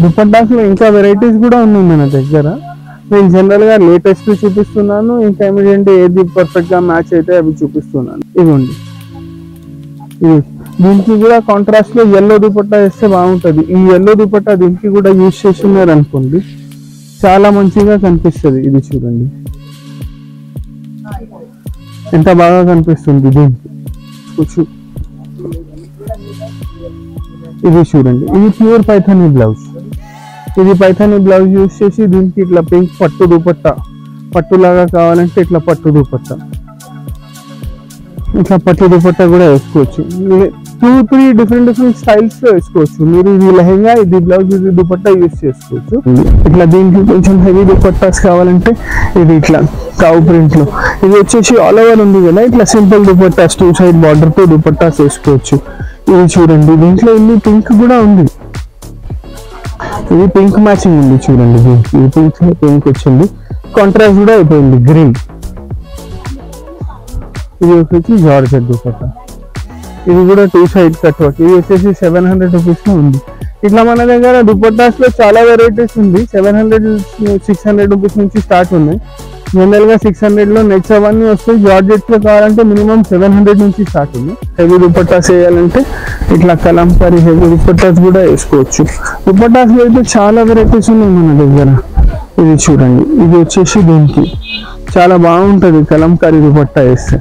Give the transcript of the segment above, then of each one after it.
దుపట్టాస్లో ఇంకా వెరైటీస్ కూడా ఉన్నాయి మన దగ్గర. నేను జనరల్గా లేటెస్ట్ చూపిస్తున్నాను, ఇంకా ఏమిటంటే ఏది పర్ఫెక్ట్గా మ్యాచ్ అయితే అవి చూపిస్తున్నాను. ఇదిగోండి, ఇది దీనికి కూడా కాంట్రాస్ట్లో ఎల్లో దుపట్టా వేస్తే బాగుంటుంది. ఈ ఎల్లో దుపట్టా దీనికి కూడా యూజ్ చేస్తున్నారు అనుకోండి, చాలా మంచిగా కనిపిస్తుంది. ఇది చూడండి ఎంత బాగా కనిపిస్తుంది దీనికి. ఇది చూడండి, ఇది ప్యూర్ పైథానీ బ్లౌజ్. ఇది పైథానీ బ్లౌజ్ యూజ్ చేసి దీనికి ఇట్లా పింక్ పట్టు దుపట్టా, పట్టులాగా కావాలంటే ఇట్లా పట్టు దుపట్టా, ఇట్లా పట్టు దుపట్టా కూడా వేసుకోవచ్చు. 2-3 డిఫరెంట్ స్టైల్స్ లో వేసుకోవచ్చు మీరు. ఇది లెహంగా, ఇది బ్లౌజ్, ఇది దుపట్టా యూజ్ చేసుకోవచ్చు. ఇట్లా దీనికి కొంచెం హెవీ దుపట్టాస్ కావాలంటే ఇది ఇట్లా కవ్ ప్రింట్ లో, ఇది వచ్చేసి ఆల్ ఓవర్ ఉంది కదా, ఇట్లా సింపుల్ దుపట్టాస్ 2 సైడ్ బార్డర్ తో దుపట్టాస్ వేసుకోవచ్చు. ఇది చూడండి, దీంట్లో ఇన్ని పింక్ కూడా ఉంది. ఇది పింక్ మ్యాచింగ్ ఉంది చూడండి, దీనికి ఇది పింక్ వచ్చింది, కాంట్రాస్ట్ కూడా అయిపోయింది గ్రీన్. ఇది వచ్చేసి జార్జెట్ దుపట్టా, ఇది కూడా 2 సైడ్ కట్ వర్క్. ఇది వచ్చేసి 700 రూపీస్ లో ఉంది. ఇట్లా మన దగ్గర దుపట్టాస్ లో చాలా వెరైటీస్ ఉంది. 700-600 రూపీస్ నుంచి స్టార్ట్ ఉన్నాయి. జనరల్ గా 600 లో నెక్స్ట్ అవన్నీ వస్తాయి. జార్జెట్ లో కావాలంటే మినిమం 700 నుంచి స్టార్ట్ ఉంది. హెవీ దుపట్టాస్ వేయాలంటే ఇట్లా కలంకారీ హెవీ దుపట్టాస్ కూడా వేసుకోవచ్చు. దుపట్టాస్ లో అయితే చాలా వెరైటీస్ ఉన్నాయి మన దగ్గర. ఇది చూడండి, ఇది వచ్చేసి దీనికి చాలా బాగుంటుంది కలంకారీ దుపట్టా వేస్తే.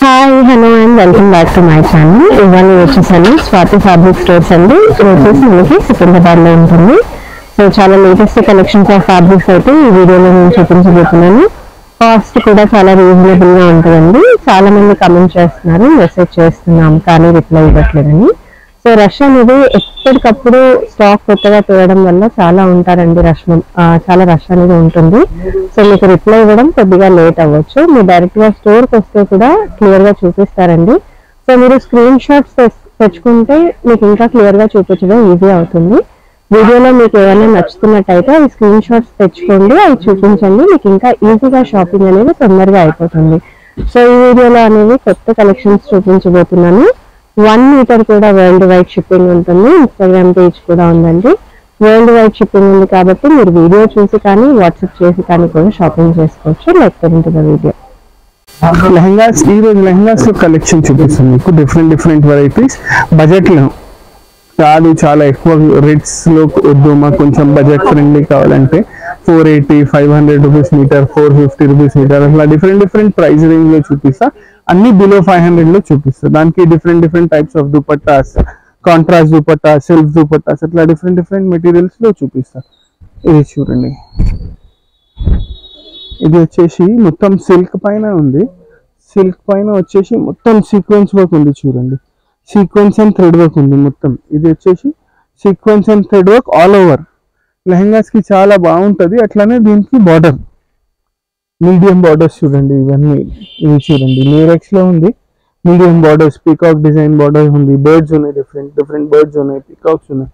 Hi hello and welcome back to my channel. ఇవాళ వచ్చేసాను స్వాతి ఫ్యాబ్రిక్ స్టోర్స్ అండి. వచ్చేసి మనకి సికింద్రాబాద్ లో ఉంటుంది. సో చాలా లేటెస్ట్ కలెక్షన్స్ ఆఫ్ ఫ్యాబ్రిక్స్ అయితే ఈ వీడియోలో నేను చూపించబోతున్నాను. కాస్ట్ కూడా చాలా రీజనబుల్ గా ఉంటుందండి. చాలా మంది కమెంట్ చేస్తున్నారు, మెసేజ్ చేస్తున్నాం కానీ రిప్లై ఇవ్వట్లేదని. సో రష్ అనేది ఎప్పటికప్పుడు స్టాక్ కొత్తగా తేవడం వల్ల చాలా ఉంటారండి, చాలా రష్ అనేది ఉంటుంది. సో మీకు రిప్లై ఇవ్వడం కొద్దిగా లేట్ అవ్వచ్చు. మీరు డైరెక్ట్ గా స్టోర్ కి వస్తే కూడా క్లియర్ గా చూపిస్తారండి. సో మీరు స్క్రీన్ షాట్స్ తెచ్చుకుంటే మీకు ఇంకా క్లియర్ గా చూపించడం ఈజీ అవుతుంది. వీడియోలో మీకు ఏమైనా నచ్చుతున్నట్టయితే అవి స్క్రీన్ షాట్స్ తెచ్చుకోండి, అవి చూపించండి, మీకు ఇంకా ఈజీగా షాపింగ్ అనేది తొందరగా అయిపోతుంది. సో ఈ వీడియోలో అనేది కొత్త కలెక్షన్స్ చూపించబోతున్నాను. 1 మీటర్ కూడా వరల్డ్ వైడ్ షిప్పింగ్ ఉంటుంది. ఇన్స్టాగ్రామ్ పేజ్ కూడా ఉందండి. వరల్డ్ వైడ్ షిప్పింగ్ ఉంది కాబట్టి మీరు వీడియో చూసి కానీ వాట్సాప్ చేసి కానీ కూడా షాపింగ్ చేసుకోవచ్చు. లైక్ వీడియో లెహంగాస్, ఈ రోజు లెహంగాస్ కలెక్షన్ చూపిస్తాను మీకు. Different varieties. బడ్జెట్ లో కాదు, చాలా ఎక్కువ రేట్స్ లో వద్దు, మాకు కొంచెం బడ్జెట్ ఫ్రెండ్లీ కావాలంటే 480, 500 రూపీస్ మీటర్, 450 రూపీస్ మీటర్, అట్లా డిఫరెంట్ ప్రైస్ రేంజ్ లో చూపిస్తా. అన్ని బిలో 500 లో చూపిస్తా. దానికి different types of dupattas, contrast dupatta, self dupattas, అట్లా డిఫరెంట్ మెటీరియల్స్ లో చూపిస్తా. ఇది చూడండి, ఇది వచ్చేసి మొత్తం సిల్క్ పైన ఉంది. సిల్క్ పైన వచ్చేసి మొత్తం సీక్వెన్స్ వర్క్ ఉంది చూడండి. సీక్వెన్స్ అండ్ థ్రెడ్ వర్క్ ఉంది మొత్తం. ఇది వచ్చేసి sequence and thread work all over. Lehengas కి చాలా బాగుంటది. అట్లానే దీనికి బార్డర్, మీడియం బార్డర్స్ చూడండి. ఇవన్నీ ఇవి చూడండి, మ్యూరెక్స్ లో ఉంది. Medium borders, peacock design borders ఉంది. బర్డ్స్ ఉన్నాయి, డిఫరెంట్ బర్డ్స్ ఉన్నాయి, పీకాక్స్ ఉన్నాయి.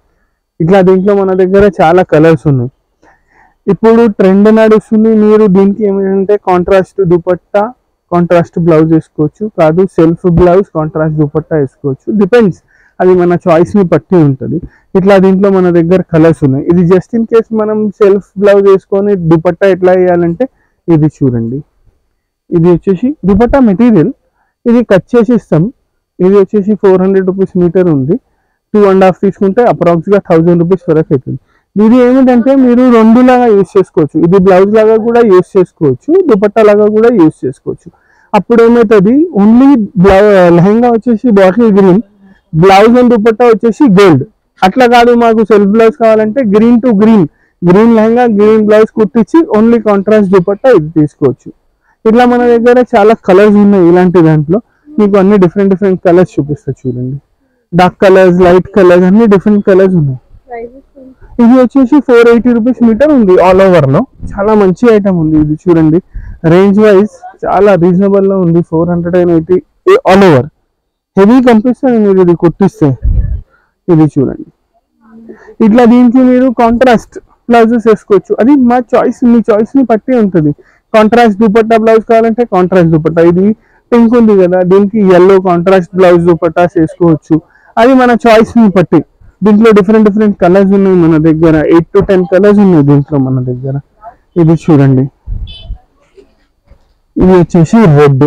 ఇట్లా దీంట్లో మన దగ్గర చాలా కలర్స్ ఉన్నాయి. ఇప్పుడు ట్రెండ్ నడుస్తుంది. మీరు దీనికి ఏమిటంటే కాంట్రాస్ట్ దుపట్టా, కాంట్రాస్ట్ బ్లౌజ్ వేసుకోవచ్చు, కాదు సెల్ఫ్ బ్లౌజ్ కాంట్రాస్ట్ దుపట్టా వేసుకోవచ్చు. డిపెండ్స్, అది మన చాయిస్ ని బట్టి ఉంటుంది. ఇట్లా దీంట్లో మన దగ్గర కలర్స్ ఉన్నాయి. ఇది జస్ట్ ఇన్ కేస్ మనం సెల్ఫ్ బ్లౌజ్ వేసుకొని దుపట్టా ఎట్లా వేయాలంటే ఇది చూడండి. ఇది వచ్చేసి దుపట్టా మెటీరియల్. ఇది కట్ చేసి ఇస్తాం. ఇది వచ్చేసి 400 రూపీస్ మీటర్ ఉంది. 2.5 తీసుకుంటే అప్రాక్స్గా 1000 రూపీస్ వరకు అవుతుంది. ఇది ఏమిటంటే మీరు రెండు లాగా యూజ్ చేసుకోవచ్చు. ఇది బ్లౌజ్ లాగా కూడా యూజ్ చేసుకోవచ్చు, దుపట్టా లాగా కూడా యూజ్ చేసుకోవచ్చు. అప్పుడు ఏమవుతుంది, ఓన్లీ లెహంగా వచ్చేసి bottle green, blouse and dupatta వచ్చేసి గోల్డ్. అట్లా కాదు, మాకు సెల్ఫ్ బ్లౌజ్ కావాలంటే green to green, green lehenga green blouse కుట్టించి ఓన్లీ కాంట్రాస్ట్ దుపట్టా ఇది తీసుకోవచ్చు. ఇట్లా మన దగ్గర చాలా కలర్స్ ఉన్నాయి. ఇలాంటి దాంట్లో మీకు అన్ని డిఫరెంట్ డిఫరెంట్ కలర్స్ చూపిస్తా చూడండి. డార్క్ కలర్స్, లైట్ కలర్స్, అన్ని డిఫరెంట్ కలర్స్ ఉన్నాయి. ఇది వచ్చేసి 480 రూపీస్ మీటర్ ఉంది. ఆల్ ఓవర్ లో చాలా మంచి ఐటమ్ ఉంది. ఇది చూడండి, రేంజ్ వైజ్ చాలా రీజనబుల్ లో ఉంది. 480 ఆల్ ఓవర్. హెవీ కనిపిస్తుంది మీరు ఇది కుట్టిస్తే. ఇది చూడండి, ఇట్లా దీనికి మీరు కాంట్రాస్ట్ బ్లౌజెస్ వేసుకోవచ్చు. అది మా చాయిస్, మీ చాయిస్ ని బట్టి ఉంటుంది. కాంట్రాస్ట్ దుపట్టా బ్లౌజ్ కావాలంటే కాంట్రాస్ట్ దుపట్టా. ఇది పింక్ ఉంది కదా, దీనికి ఎల్లో కాంట్రాస్ట్ బ్లౌజ్ దుపట్టాస్ వేసుకోవచ్చు. అది మన చాయిస్ ని బట్టి. దీంట్లో డిఫరెంట్ డిఫరెంట్ కలర్స్ ఉన్నాయి మన దగ్గర. 8 to 10 కలర్స్ ఉన్నాయి దీంట్లో మన దగ్గర. ఇది చూడండి, ఇది వచ్చేసి రెడ్,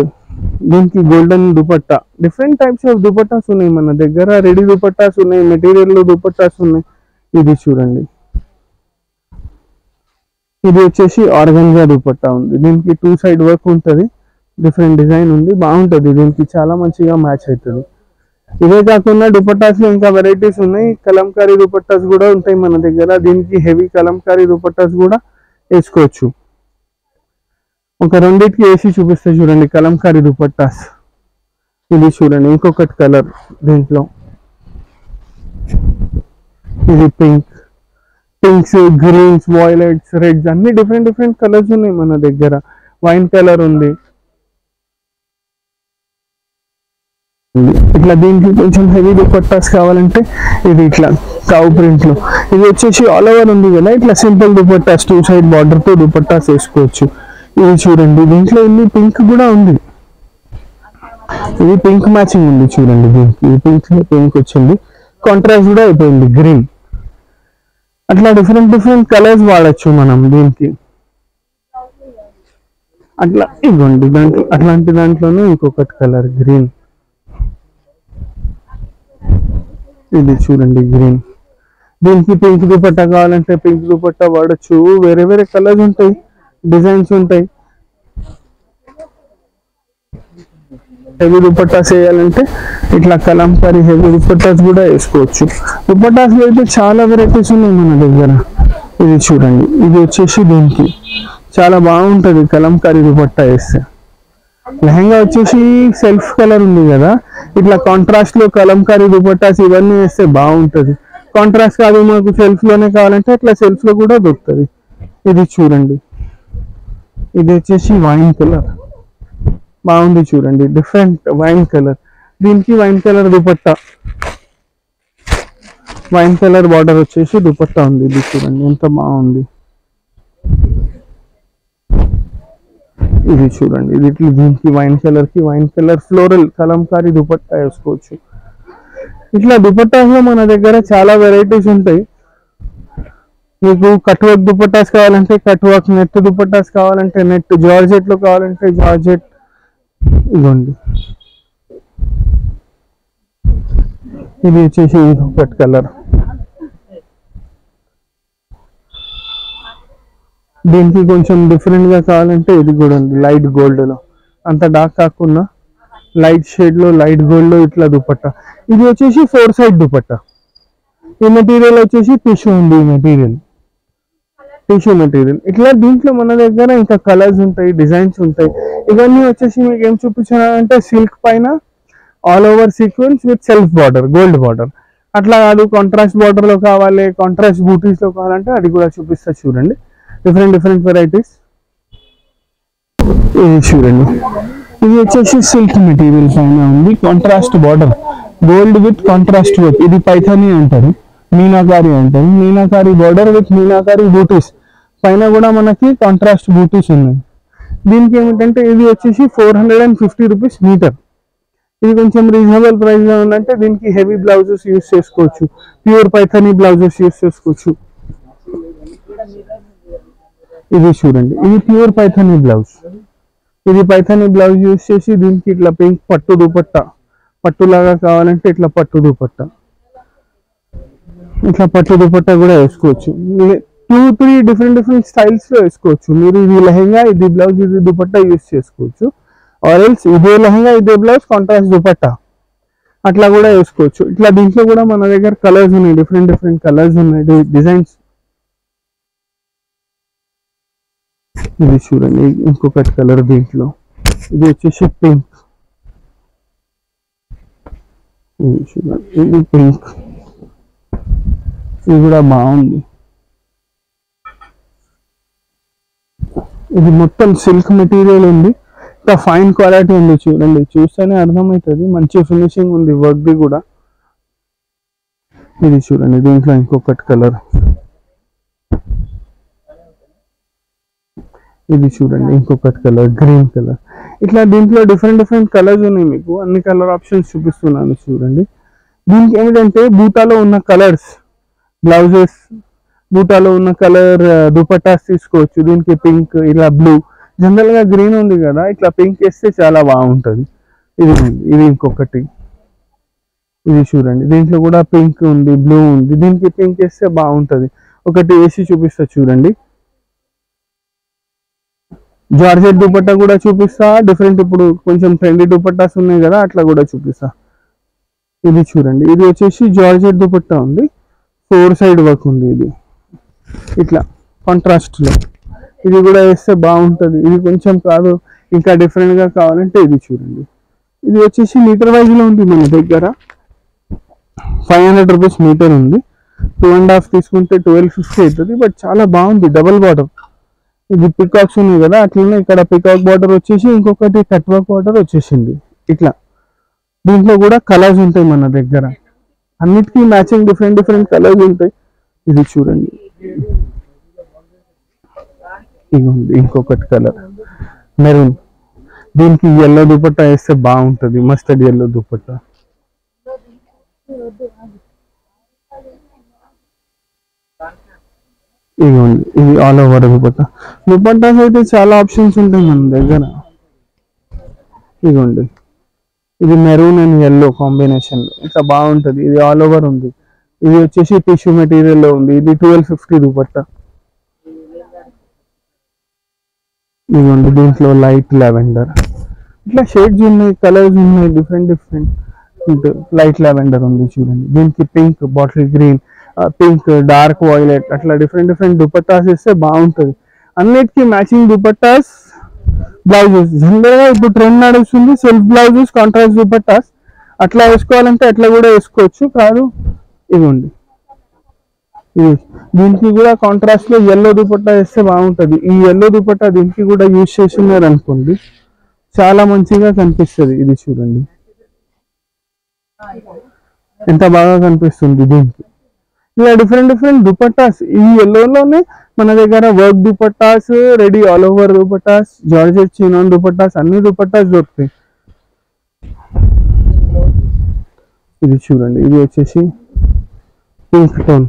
దీనికి golden dupatta. Different types of dupattas ఉన్నాయి మన దగ్గర. రెడీ దుపట్టాస్ ఉన్నాయి, మెటీరియల్ దుపట్టాస్ ఉన్నాయి. ఇది చూడండి, ఇది వచ్చేసి ఆర్గంజా దుపట్టా ఉంది. దీనికి 2 సైడ్ వర్క్ ఉంటుంది, డిఫరెంట్ డిజైన్ ఉంది, బాగుంటుంది. దీనికి చాలా మంచిగా మ్యాచ్ అవుతుంది. ఇవే కాకుండా దుపట్టాస్ లో ఇంకా వెరైటీస్ ఉన్నాయి. కలంకారీ దుపట్టాస్ కూడా ఉంటాయి మన దగ్గర. దీనికి హెవీ కలంకారీ దుపట్టాస్ కూడా వేసుకోవచ్చు. ఒక రెండింటికి వేసి చూపిస్తే చూడండి కలంకారీ దుపట్టాస్. ఇది చూడండి, ఇంకొకటి కలర్ దీంట్లో. ఇది పింక్స్, గ్రీన్స్, వాయిలెట్స్, రెడ్స్, అన్ని డిఫరెంట్ డిఫరెంట్ కలర్స్ ఉన్నాయి మన దగ్గర. వైన్ కలర్ ఉంది. ఇట్లా దీనికి కొంచెం హెవీ దుపట్టాస్ కావాలంటే ఇది ఇట్లా కౌ ప్రింట్ లో. ఇది వచ్చేసి ఆల్ ఓవర్ ఉంది కదా, ఇట్లా సింపుల్ దుపట్టాస్ 2 సైడ్ బార్డర్ తో దుపట్టాస్ వేసుకోవచ్చు. ఇది చూడండి, దీంట్లో ఇన్ని పింక్ కూడా ఉంది. ఇది పింక్ మ్యాచింగ్ ఉంది చూడండి. దీనికి ఇది పింక్ వచ్చింది, కాంట్రాస్ట్ కూడా అయిపోయింది గ్రీన్. అట్లా డిఫరెంట్ డిఫరెంట్ కలర్స్ వాడచ్చు మనం దీనికి. అట్లా ఇవ్వండి దాంట్లో, అట్లాంటి దాంట్లోనే ఇంకొకటి కలర్ గ్రీన్. ఇది చూడండి గ్రీన్, దీనికి పింక్ దుపట్టా కావాలంటే పింక్ దుపట్టా వాడచ్చు. వేరే వేరే కలర్స్ ఉంటాయి, డిజైన్స్ ఉంటాయి. హెవీ దుపట్టాస్ వేయాలంటే ఇట్లా కలంకారీ హెవీ దుపట్టాస్ కూడా వేసుకోవచ్చు. దుపట్టాస్ అయితే చాలా వెరైటీస్ ఉన్నాయి మన దగ్గర. ఇది చూడండి, ఇది వచ్చేసి దీనికి చాలా బాగుంటుంది కలంకారీ దుపట్టా వేస్తే. లెహంగా వచ్చేసి సెల్ఫ్ కలర్ ఉంది కదా, ఇట్లా కాంట్రాస్ట్ లో కలంకారీ దుపట్టాస్ ఇవన్నీ వేస్తే బాగుంటుంది. కాంట్రాస్ట్ కాదు మాకు సెల్ఫ్ లోనే కావాలంటే ఇట్లా సెల్ఫ్ లో కూడా దొరుకుతుంది. ఇది చూడండి, ఇది వచ్చేసి వైన్ కలర్, బాగుంది చూడండి, డిఫరెంట్ వైన్ కలర్. దీనికి wine colour dupatta, wine colour border వచ్చేసి దుపట్టా ఉంది. ఇది చూడండి ఎంత బాగుంది. ఇది చూడండి, ఇది దీనికి వైన్ కలర్ కి wine colour floral Kalamkari dupatta వేసుకోవచ్చు. ఇట్లా దుపట్టాస్ లో మన దగ్గర చాలా వెరైటీస్ ఉంటాయి. మీకు కట్ వర్క్ దుపట్టాస్ కావాలంటే కట్ వర్క్, నెట్ దుపట్టాస్ కావాలంటే నెట్, జార్జెట్ లో కావాలంటే జార్జెట్. ఇదిగోండి, ఇది వచ్చేసి ఇంకొకటి కలర్. దీనికి కొంచెం డిఫరెంట్ గా కావాలంటే ఇది కూడా ఉంది, లైట్ గోల్డ్ లో, అంత డార్క్ కాకుండా లైట్ షేడ్ లో, లైట్ గోల్డ్ లో ఇట్లా దుపట్టా. ఇది వచ్చేసి 4 సైడ్ దుపట్టా. ఈ మెటీరియల్ వచ్చేసి టిష్యూ ఉంది, ఈ మెటీరియల్ టిష్యూ మెటీరియల్. ఇట్లా దీంట్లో మన దగ్గర ఇంకా కలర్స్ ఉంటాయి, డిజైన్స్ ఉంటాయి. ఇవన్నీ వచ్చేసి మీకు ఏం చూపించానంటే సిల్క్ పైన all over sequence with self border, gold border. అట్లా కాదు కాంట్రాస్ట్ బార్డర్ లో కావాలి, కాంట్రాస్ట్ బూటీస్ లో కావాలంటే అది కూడా చూపిస్తా చూడండి. Different different varieties. ఇది చూడండి, ఇది వచ్చేసి సిల్క్ మెటీరియల్ పైన ఉంది, contrast border, gold with contrast work. ఇది పైథానీ అంటారు, మీనాకారి అంటారు. మీనాకారి బార్డర్ విత్ మీనాకారి బూటీస్, పైన కూడా మనకి కాంట్రాస్ట్ బూటీస్ ఉన్నాయి. దీనికి ఏమిటంటే ఇది వచ్చేసి 450 రూపీస్ మీటర్. ఇది కొంచెం రీజనబుల్ ప్రైస్ లో ఉందంటే దీనికి హెవీ బ్లౌజెస్ యూస్ చేసుకోవచ్చు, ప్యూర్ పైథానీ బ్లౌజెస్ యూస్ చేసుకోవచ్చు. ఇది చూడండి, ఇది ప్యూర్ పైథానీ బ్లౌజ్, ఇది పైథాని బ్లౌజ్ యూస్ చేసి దీనికి ఇట్లా పింక్ పట్టు దుపట్టా, పట్టులాగా కావాలంటే ఇట్లా పట్టు దుపట్టా, ఇట్లా పట్టు దుపట్టా కూడా వేసుకోవచ్చు. 2-3 డిఫరెంట్ స్టైల్స్ లో వేసుకోవచ్చు మీరు. ఇది లెహంగా, ఇది బ్లౌజ్, ఇది దుపట్టా యూస్ చేసుకోవచ్చు. ఆర్ ఎల్స్ ఇదే లెహంగా ఇదే బ్లౌజ్ కాంట్రాస్ట్ దుపట్టా అట్లా కూడా వేసుకోవచ్చు. ఇట్లా దీంట్లో కూడా మన దగ్గర కలర్స్ ఉన్నాయి, డిఫరెంట్ కలర్స్ ఉన్నాయి, డిజైన్స్. ఇది చూడండి ఇంకొకటి కలర్ దీంట్లో, ఇది వచ్చేసి పింక్. ఇది చూడండి ఇది పింక్, ఇది కూడా బాగుంది. ఇది మొత్తం సిల్క్ మెటీరియల్ ఉంది, ఇంకా ఫైన్ క్వాలిటీ ఉంది. చూడండి చూస్తేనే అర్థమవుతుంది, మంచి ఫినిషింగ్ ఉంది వర్క్ ది కూడా. ఇది చూడండి దీంట్లో ఇంకొకటి కలర్, ఇది చూడండి ఇంకొకటి కలర్ గ్రీన్ కలర్. ఇట్లా దీంట్లో డిఫరెంట్ కలర్స్ ఉన్నాయి, మీకు అన్ని కలర్ ఆప్షన్స్ చూపిస్తున్నాను చూడండి. దీనికి ఏమిటంటే బూటాలో ఉన్న కలర్స్ బ్లౌజెస్, బూటాలో ఉన్న కలర్ దుపట్టాస్ తీసుకోవచ్చు. దీనికి పింక్, ఇలా బ్లూ, జనరల్ గా గ్రీన్ ఉంది కదా, ఇట్లా పింక్ వేస్తే చాలా బాగుంటది. ఇది ఇంకొకటి, ఇది చూడండి దీంట్లో కూడా పింక్ ఉంది, బ్లూ ఉంది, దీనికి పింక్ వేస్తే బాగుంటది. ఒకటి వేసి చూపిస్తా చూడండి. జార్జెట్ దుపట్టా కూడా చూపిస్తా, డిఫరెంట్ ఇప్పుడు కొంచెం ట్రెండీ దుపట్టాస్ ఉన్నాయి కదా అట్లా కూడా చూపిస్తా. ఇది చూడండి, ఇది వచ్చేసి జార్జెట్ దుపట్టా ఉంది, 4 సైడ్ వర్క్ ఉంది. ఇది ఇట్లా కాంట్రాస్ట్ లో, ఇది కూడా వేస్తే బాగుంటది. ఇది కొంచెం కాదు ఇంకా డిఫరెంట్ గా కావాలంటే ఇది చూడండి. ఇది వచ్చేసి మీటర్ వైజ్ లో ఉంది మన దగ్గర, 500 రూపీస్ మీటర్ ఉంది. 2.5 తీసుకుంటే 1250 అవుతుంది. బట్ చాలా బాగుంది, డబల్ బార్డర్. ఇది పికాక్స్ ఉన్నాయి కదా అట్లనే ఇక్కడ పికాక్ బార్డర్ వచ్చేసి ఇంకొకటి కట్ వర్క్ బార్డర్ వచ్చేసింది. ఇట్లా దీంట్లో కూడా కలర్స్ ఉంటాయి మన దగ్గర, అన్నిటికీ మ్యాచింగ్ డిఫరెంట్ కలర్స్ ఉంటాయి. ఇది చూడండి, ఇదిగోండి ఇంకొకటి కలర్ మెరూన్, దీనికి ఎల్లో దుపట్టా వేస్తే బాగుంటది, మస్టర్డ్ ఎల్లో దుపట్టా. ఇదిగోండి ఇది ఆల్ ఓవర్ దుపట్టా. దుపట్టాస్ అయితే చాలా ఆప్షన్స్ ఉంటాయి మన దగ్గర. ఇదిగోండి ఇది మెరూన్ అండ్ ఎల్లో కాంబినేషన్, ఇట్లా బాగుంటది. ఇది ఆల్ ఓవర్ ఉంది, ఇది వచ్చేసి టిష్యూ మెటీరియల్ లో ఉంది. ఇది 1250 దుపట్టా. ఇదిగోండి దీంట్లో లైట్ లావెండర్, ఇట్లా షేడ్స్ ఉన్నాయి, కలర్స్ ఉన్నాయి, డిఫరెంట్ లైట్ లావెండర్ ఉంది చూడండి. దీనికి pink, bottle green, pink, dark violet, అట్లా డిఫరెంట్ దుపట్టాస్ ఇస్తే బాగుంటది. అన్నిటికీ మ్యాచింగ్ దుపట్టాస్, బ్లౌజెస్. జనరల్ గా ఇప్పుడు ట్రెండ్ నడుస్తుంది సెల్ఫ్ బ్లౌజెస్ కాంట్రాస్ట్ దుపట్టాస్, అట్లా వేసుకోవాలంటే అట్లా కూడా వేసుకోవచ్చు. కాదు ఇదిగోండి ఇది, దీనికి కూడా కాంట్రాస్ట్ లో ఎల్లో దుపట్టా వేస్తే బాగుంటది. ఈ ఎల్లో దుపట్టా దీనికి కూడా యూజ్ చేస్తున్నారు అనుకోండి, చాలా మంచిగా కనిపిస్తుంది. ఇది చూడండి ఎంత బాగా కనిపిస్తుంది దీనికి. ఇలా డిఫరెంట్ దుపట్టాస్, ఈ ఎల్లోలోనే మన దగ్గర work dupattas, ready all over dupattas, georgette chinon dupattas, అన్ని దుపట్టాస్ దొరుకుతాయి. ఇది చూడండి, ఇది వచ్చేసి పింక్ టోన్,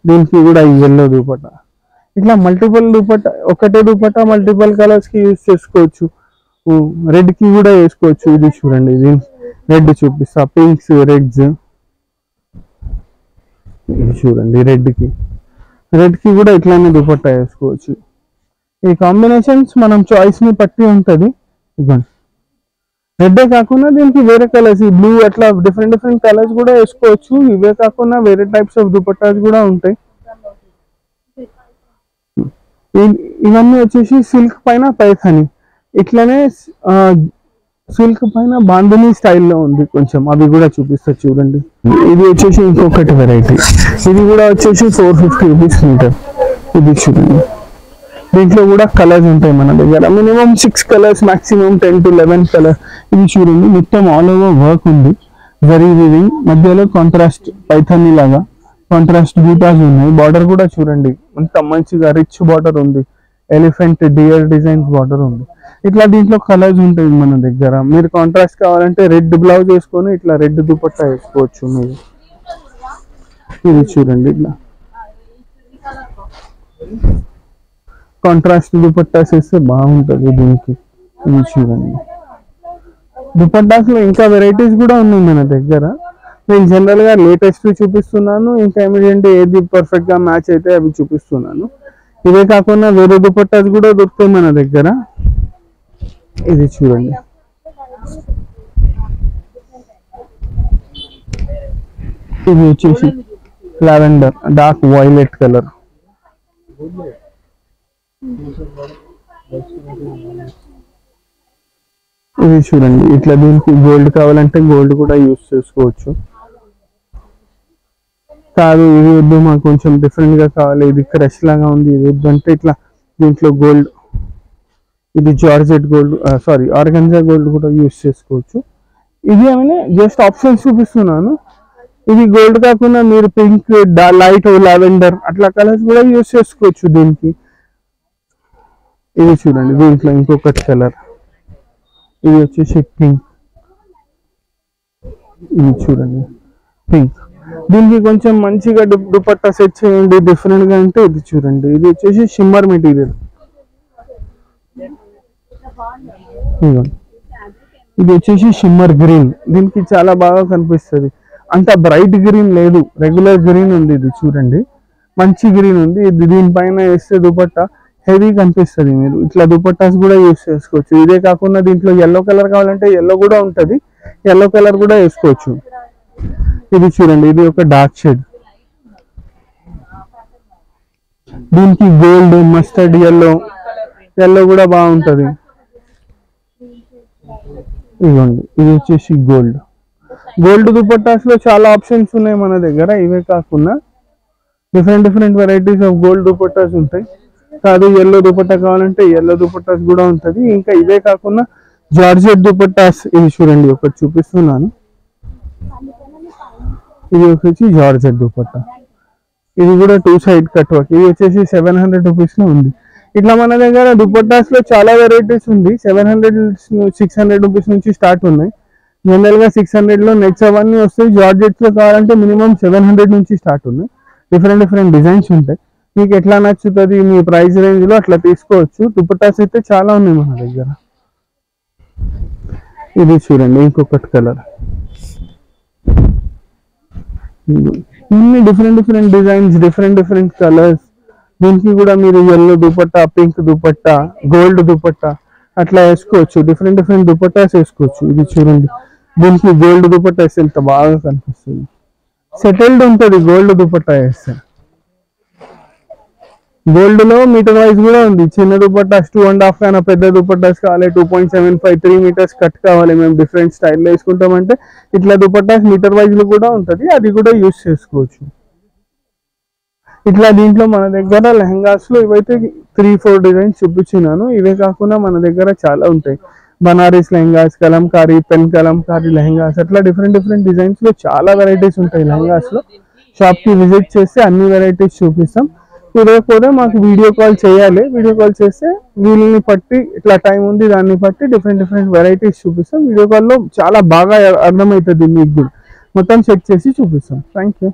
దీనికి కూడా ఎల్లో దుపట్టా. ఇట్లా మల్టిపుల్ దుపట్టా, ఒకటే దుపట్టా మల్టిపుల్ కలర్స్ కి యూజ్ చేసుకోవచ్చు. రెడ్ కి కూడా వేసుకోవచ్చు. ఇది చూడండి, ఇది రెడ్ చూపిస్తా, పింక్స్, రెడ్స్. ఇది చూడండి రెడ్ కి కూడా ఇట్లానే దుపట్టా వేసుకోవచ్చు. ఈ కాంబినేషన్స్ మనం చాయిస్ ని బట్టి ఉంటది. ఇదిగోండి రెడ్డే కాకుండా దీనికి వేరే కలర్స్, ఈ బ్లూ, అట్లా డిఫరెంట్ కలర్స్ కూడా వేసుకోవచ్చు. ఇవే కాకుండా వేరే టైప్స్ ఆఫ్ దుపట్టాస్ కూడా ఉంటాయి. ఇవన్నీ వచ్చేసి సిల్క్ పైన పైథాని, ఇట్లనే సిల్క్ పైన బాందిని స్టైల్లో ఉంది కొంచెం, అవి కూడా చూపిస్తా చూడండి. ఇది వచ్చేసి ఇంకొకటి వెరైటీ, ఇది కూడా వచ్చేసి 450 రూపీస్ మీటర్. ఇది చూడండి, దీంట్లో కూడా కలర్స్ ఉంటాయి మన దగ్గర, minimum 6 colours, maximum 10 to 11 colour. ఇది చూడండి మొత్తం ఆల్ ఓవర్ వర్క్ ఉంది, జరీ వీవింగ్, మధ్యలో కాంట్రాస్ట్ పైథాని లాగా కాంట్రాస్ట్ బూటాస్ ఉన్నాయి. బార్డర్ కూడా చూడండి అంత మంచిగా రిచ్ బార్డర్ ఉంది, ఎలిఫెంట్ డియర్ డిజైన్స్ బార్డర్ ఉంది. ఇట్లా దీంట్లో కలర్స్ ఉంటాయి మన దగ్గర. మీరు కాంట్రాస్ట్ కావాలంటే రెడ్ బ్లౌజ్ వేసుకొని ఇట్లా రెడ్ దుపట్టా వేసుకోవచ్చు మీరు. ఇది చూడండి ఇట్లా కాంట్రాస్ట్ దుపట్టాస్ వేస్తే బాగుంటుంది దీనికి. ఇది చూడండి. దుపట్టాస్ లో ఇంకా వెరైటీస్ కూడా ఉన్నాయి మన దగ్గర. నేను జనరల్ గా లేటెస్ట్ చూపిస్తున్నాను, ఇంకా ఏమిటంటే ఏది పర్ఫెక్ట్ గా మ్యాచ్ అయితే అవి చూపిస్తున్నాను. ఇవే కాకుండా వేరే దుపట్టాస్ కూడా దొరుకుతాయి మన దగ్గర. ఇది చూడండి. ఇది వచ్చేసి లావెండర్ డార్క్ వైలెట్ కలర్. ఇది చూడండి. ఇట్లా దీనికి గోల్డ్ కావాలంటే గోల్డ్ కూడా యూస్ చేసుకోవచ్చు. కాదు ఇది వద్దు మాకు కొంచెం డిఫరెంట్ గా కావాలి, ఇది క్రష్ లాగా ఉంది, ఇది వద్దు అంటే ఇట్లా దీంట్లో గోల్డ్, ఇది georgette gold, sorry organza gold కూడా యూస్ చేసుకోవచ్చు. ఇది ఏమైనా జస్ట్ ఆప్షన్స్ చూపిస్తున్నాను. ఇది గోల్డ్ కాకుండా మీరు పింక్, లైట్ లావెండర్ అట్లా కలర్స్ కూడా యూస్ చేసుకోవచ్చు దీనికి. ఇది చూడండి, దీంట్లో ఇంకొకటి కలర్, ఇది వచ్చేసి పింక్. ఇది చూడండి పింక్. దీనికి కొంచెం మంచిగా దుపట్టా సెట్ చేయండి డిఫరెంట్ గా అంటే ఇది చూడండి. ఇది వచ్చేసి షిమ్మర్ మెటీరియల్. ఇది వచ్చేసి షిమ్మర్ గ్రీన్. దీనికి చాలా బాగా కనిపిస్తుంది. అంత బ్రైట్ గ్రీన్ లేదు, రెగ్యులర్ గ్రీన్ ఉంది. ఇది చూడండి మంచి గ్రీన్ ఉంది. ఇది దీనిపైన వేస్తే దుపట్టా హెవీ కనిపిస్తుంది. మీరు ఇట్లా దుపట్టాస్ కూడా యూస్ చేసుకోవచ్చు. ఇదే కాకుండా దీంట్లో ఎల్లో కలర్ కావాలంటే ఎల్లో కూడా ఉంటుంది, ఎల్లో కలర్ కూడా వేసుకోవచ్చు. ఇది చూడండి, ఇది ఒక డార్క్ షేడ్. దీనికి గోల్డ్, మస్టర్డ్ ఎల్లో, ఎల్లో కూడా బాగుంటుంది. ఇదిగోండి, ఇది వచ్చేసి గోల్డ్. గోల్డ్ దుపట్టాస్ లో చాలా ఆప్షన్స్ ఉన్నాయి మన దగ్గర. ఇవే కాకుండా different varieties of gold dupattas ఉంటాయి. కాదు ఎల్లో దుపట్టా కావాలంటే ఎల్లో దుపట్టాస్ కూడా ఉంటుంది. ఇంకా ఇవే కాకుండా జార్జెట్ దుపట్టాస్, ఇది చూడండి ఒకటి చూపిస్తున్నాను. ఇది వచ్చేసి జార్జెట్ దుపట్టా. ఇది కూడా 2 సైడ్ కట్ వర్క్. ఇది వచ్చేసి 700 రూపీస్ లో ఉంది. ఇట్లా మన దగ్గర దుపట్టాస్ లో చాలా వెరైటీస్ ఉంది. 700, 600 రూపీస్ నుంచి స్టార్ట్ ఉన్నాయి. జనరల్ గా 600 లో నెట్స్ అవన్నీ వస్తాయి. జార్జెట్స్ లో కావాలంటే మినిమం 700 నుంచి స్టార్ట్ ఉన్నాయి. డిఫరెంట్ డిజైన్స్ ఉంటాయి. మీకు ఎట్లా నచ్చుతుంది మీ ప్రైస్ రేంజ్ లో అట్లా తీసుకోవచ్చు. దుపట్టాస్ అయితే చాలా ఉన్నాయి మన దగ్గర. ఇది చూడండి ఇంకొకటి కలర్. ఇన్ని డిఫరెంట్ డిజైన్స్, డిఫరెంట్ కలర్స్. దీనికి కూడా మీరు yellow dupatta, pink dupatta, gold dupatta అట్లా వేసుకోవచ్చు. డిఫరెంట్ దుపట్టాస్ వేసుకోవచ్చు. ఇది చూడండి, దీనికి గోల్డ్ దుపట్టా వేస్తే ఎంత బాగా కనిపిస్తుంది. సెటిల్డ్ ఉంటుంది గోల్డ్ దుపట్టా వేస్తే. గోల్డ్ లో మీటర్ వైజ్ కూడా ఉంది. చిన్న దుపట్టాస్ 2.5 కన్నా పెద్ద దుపట్టాస్ కావాలి 2.75, 3 మీటర్స్ కట్ కావాలి, మేము డిఫరెంట్ స్టైల్లో వేసుకుంటామంటే ఇట్లా దుపట్టాస్ మీటర్ వైజ్ లో కూడా ఉంటుంది. అది కూడా యూస్ చేసుకోవచ్చు. ఇట్లా దీంట్లో మన దగ్గర లెహంగాస్ లో ఇవైతే 3-4 డిజైన్స్ చూపించినాను. ఇవే కాకుండా మన దగ్గర చాలా ఉంటాయి. బనారస్ లెహంగాస్, కలంకారీ, పెన్ కలంకారీ లెహంగాస్, అట్లా డిఫరెంట్ డిజైన్స్ లో చాలా వెరైటీస్ ఉంటాయి లెహంగాస్ లో. షాప్ కి విజిట్ చేస్తే అన్ని వెరైటీస్ చూపిస్తాం. కుదరకపోతే మాకు వీడియో కాల్ చేయాలి. వీడియో కాల్ చేస్తే వీళ్ళని బట్టి ఇట్లా టైం ఉంది దాన్ని బట్టి డిఫరెంట్ వెరైటీస్ చూపిస్తాం. వీడియో కాల్లో చాలా బాగా అర్థమవుతుంది మీకు కూడా. మొత్తం చెక్ చేసి చూపిస్తాం. Thank you.